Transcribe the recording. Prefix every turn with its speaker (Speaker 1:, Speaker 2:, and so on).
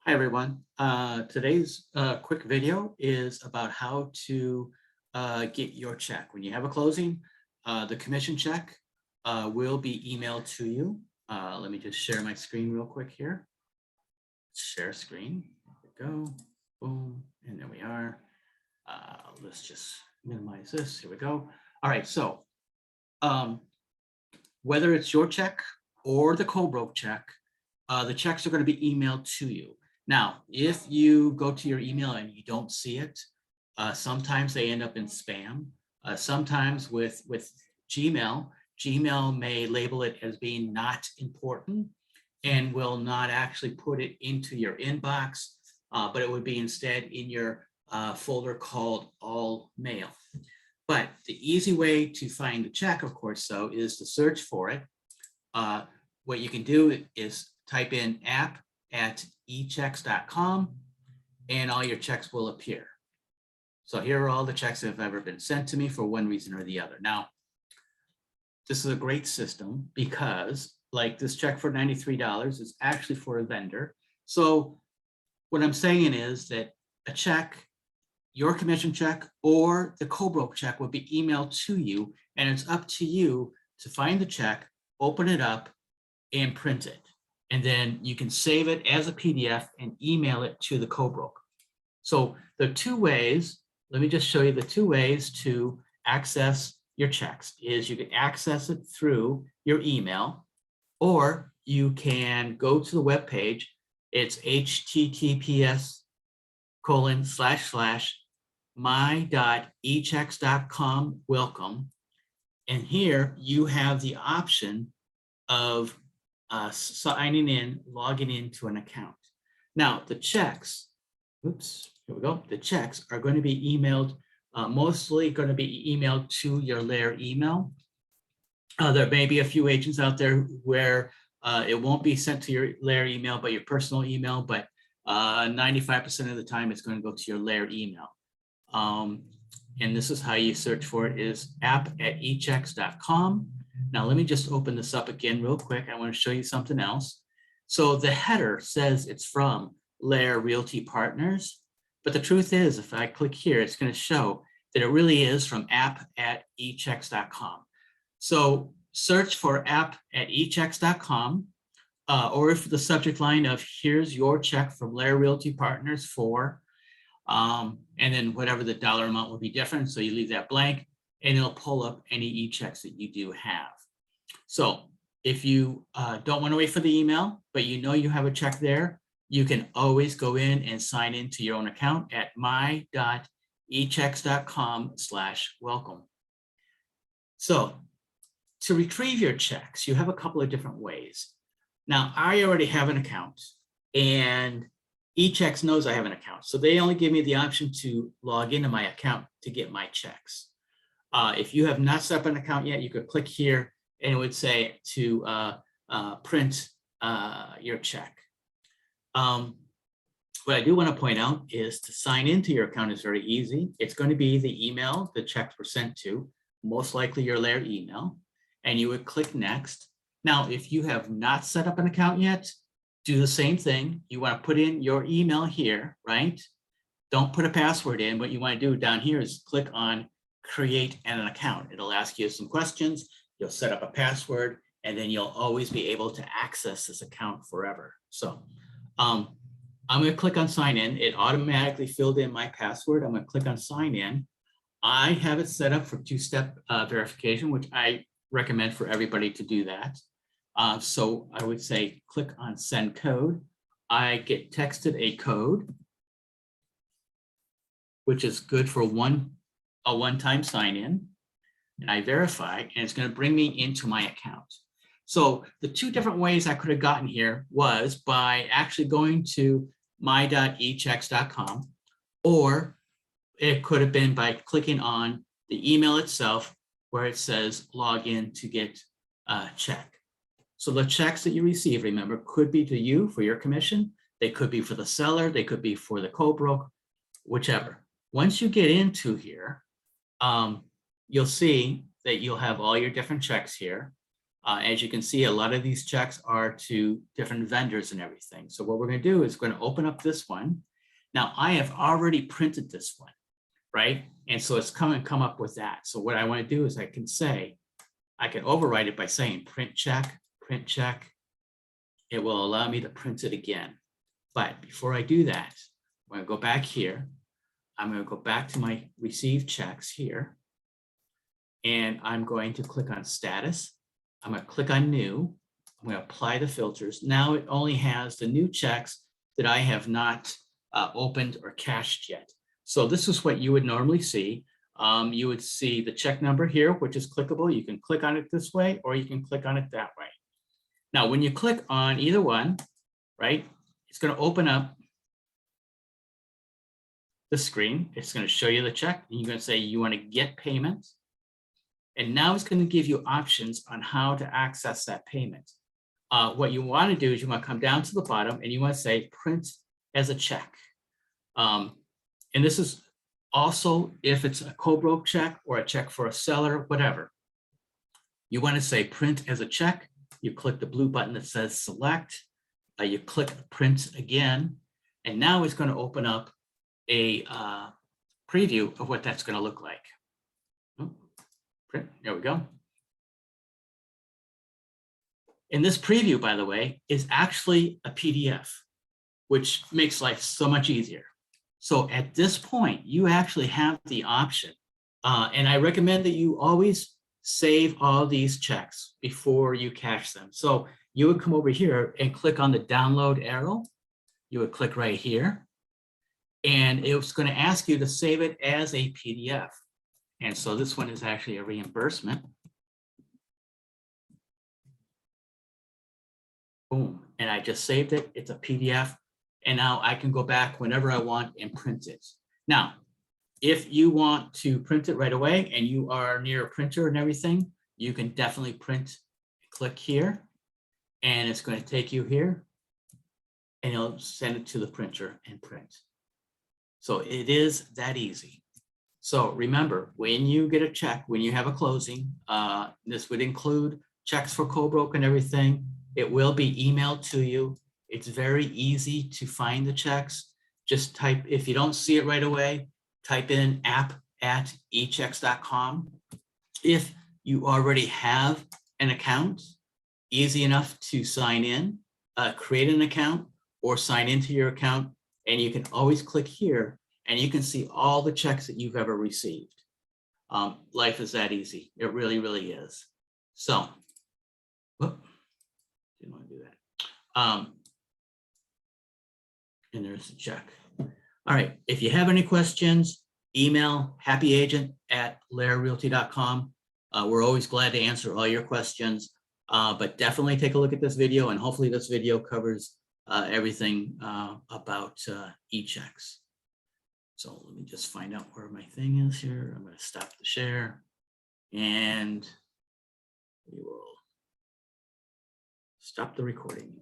Speaker 1: Hi, everyone. Today's quick video is about how to get your check. When you have a closing, the commission check will be emailed to you. Let me just share my screen real quick here. Share screen. There we go. Boom. And there we are. Let's just minimize this. Here we go. All right. So whether it's your check or the co-broke check, the checks are going to be emailed to you. Now, if you go to your email and you don't see it, sometimes they end up in spam. Sometimes with Gmail, Gmail may label it as being not important and will not actually put it into your inbox, but it would be instead in your folder called All Mail. But the easy way to find the check, of course, though, is to search for it. What you can do is type in app@echecks.com and all your checks will appear. So here are all the checks that have ever been sent to me for one reason or the other. Now, this is a great system because like this check for $93 is actually for a vendor. So what I'm saying is that a check, your commission check or the co-broke check will be emailed to you, and it's up to you to find the check, open it up, and print it. And then you can save it as a PDF and email it to the co-broke. So the two ways, let me just show you the two ways to access your checks is you can access it through your email, or you can go to the web page. It's https:// my.echecks.com welcome. And here you have the option of signing in, logging into an account. Now the checks, oops, here we go. The checks are going to be emailed, mostly going to be emailed to your Lair email. There may be a few agents out there where it won't be sent to your Lair email, but your personal email, but 95% of the time it's going to go to your Lair email. And this is how you search for it is app@echecks.com. Now, let me just open this up again real quick. I want to show you something else. So the header says it's from Lair Realty Partners, but the truth is, if I click here, it's going to show that it really is from app@echecks.com. So search for app@echecks.com, or if the subject line of here's your check from Lair Realty Partners for, and then whatever the dollar amount will be different. So you leave that blank and it'll pull up any e-checks that you do have. So if you don't want to wait for the email, but you know you have a check there, you can always go in and sign into your own account at my.echecks.com/welcome. So to retrieve your checks, you have a couple of different ways. Now, I already have an account and eChecks knows I have an account. So they only give me the option to log into my account to get my checks. If you have not set up an account yet, you could click here and it would say to print your check. What I do want to point out is to sign into your account is very easy. It's going to be the email the checks were sent to, most likely your Lair email, and you would click next. Now, if you have not set up an account yet, do the same thing. You want to put in your email here, right? Don't put a password in. What you want to do down here is click on create an account. It'll ask you some questions. You'll set up a password, and then you'll always be able to access this account forever. So I'm going to click on sign in. It automatically filled in my password. I'm going to click on sign in. I have it set up for two-step verification, which I recommend for everybody to do that. So I would say click on send code. I get texted a code, which is good for a one-time sign in, and I verify, and it's going to bring me into my account. So the two different ways I could have gotten here was by actually going to my.echecks.com, or it could have been by clicking on the email itself where it says log in to get a check. So the checks that you receive, remember, could be to you for your commission. They could be for the seller. They could be for the co-broke, whichever. Once you get into here, you'll see that you'll have all your different checks here. As you can see, a lot of these checks are to different vendors and everything. So what we're going to do is going to open up this one. Now I have already printed this one, right? And so it's come up with that. So what I want to do is I can override it by saying print check, print check. It will allow me to print it again. But before I do that, I'm going to go back here. I'm going to go back to my received checks here. And I'm going to click on status. I'm going to click on new. I'm going to apply the filters. Now it only has the new checks that I have not opened or cashed yet. So this is what you would normally see. You would see the check number here, which is clickable. You can click on it this way, or you can click on it that way. Now, when you click on either one, right, it's going to open up the screen. It's going to show you the check, and you're going to say you want to get payment. And now it's going to give you options on how to access that payment. What you want to do is you want to come down to the bottom and you want to say print as a check. And this is also if it's a co-broke check or a check for a seller, whatever. You want to say print as a check. You click the blue button that says select. You click print again. And now it's going to open up a preview of what that's going to look like. Print, there we go. And this preview, by the way, is actually a PDF, which makes life so much easier. So at this point, you actually have the option, and I recommend that you always save all these checks before you cash them. So you would come over here and click on the download arrow. You would click right here, and it's going to ask you to save it as a PDF. And so this one is actually a reimbursement. Boom, and I just saved it. It's a PDF. And now I can go back whenever I want and print it. Now, if you want to print it right away and you are near a printer and everything, you can definitely print, click here, and it's going to take you here, and it'll send it to the printer and print. So it is that easy. So remember, when you get a check, when you have a closing, this would include checks for co-broke and everything. It will be emailed to you. It's very easy to find the checks. Just type, if you don't see it right away, type in app@echecks.com. If you already have an account, easy enough to sign in, create an account or sign into your account, and you can always click here and you can see all the checks that you've ever received. Life is that easy. It really, really is. So, whoop, didn't want to do that. And there's the check. All right, if you have any questions, email happyagent@lairrealty.com. We're always glad to answer all your questions, but definitely take a look at this video, and hopefully this video covers everything about e-checks. So let me just find out where my thing is here. I'm going to stop the share, and we will stop the recording.